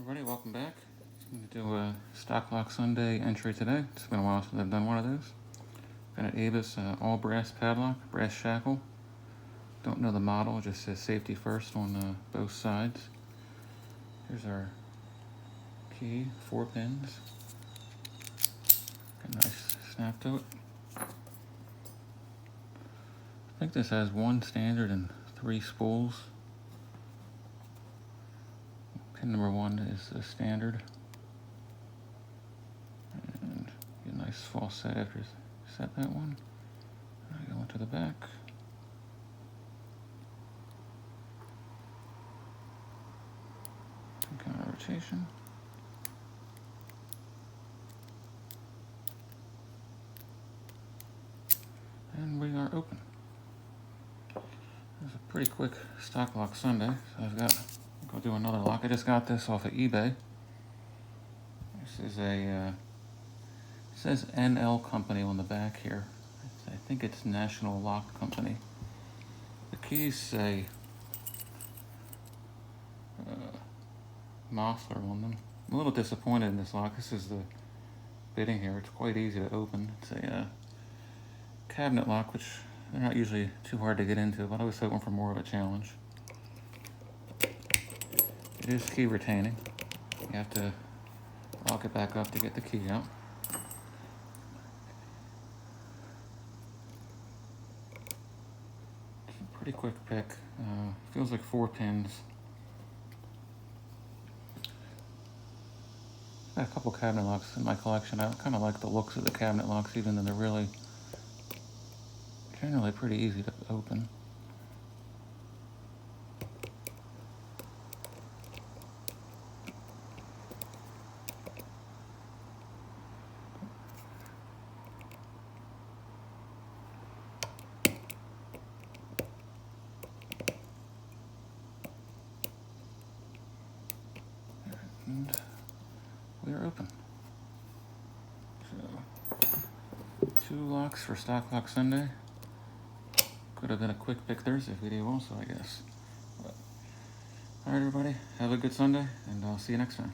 everybody, welcome back. I'm going to do a Stock Lock Sunday entry today. It's been a while since I've done one of those. Got an Avis all brass padlock, brass shackle. Don't know the model, it just says safety first on both sides. Here's our key, 4 pins. Got a nice snap to it. I think this has 1 standard and 3 spools. Pin number 1 is the standard. And get a nice false set after you set that one. And I go into the back. Some kind of rotation. And we are open. It's a pretty quick Stock Lock Sunday. So I'll do another lock. I just got this off of eBay. This is it says NL Company on the back here. I think it's National Lock Company. The keys say Mossler on them. I'm a little disappointed in this lock. This is the bitting here. It's quite easy to open. It's a cabinet lock, which they're not usually too hard to get into, but I was hoping for more of a challenge. It is key retaining. You have to lock it back up to get the key out. It's a pretty quick pick. Feels like 4 pins. Got a couple cabinet locks in my collection. I kind of like the looks of the cabinet locks, even though they're really generally pretty easy to open. And we are open. So, 2 locks for Stock Lock Sunday. Could have been a quick pick Thursday video also, I guess. But, all right, everybody, have a good Sunday, and I'll see you next time.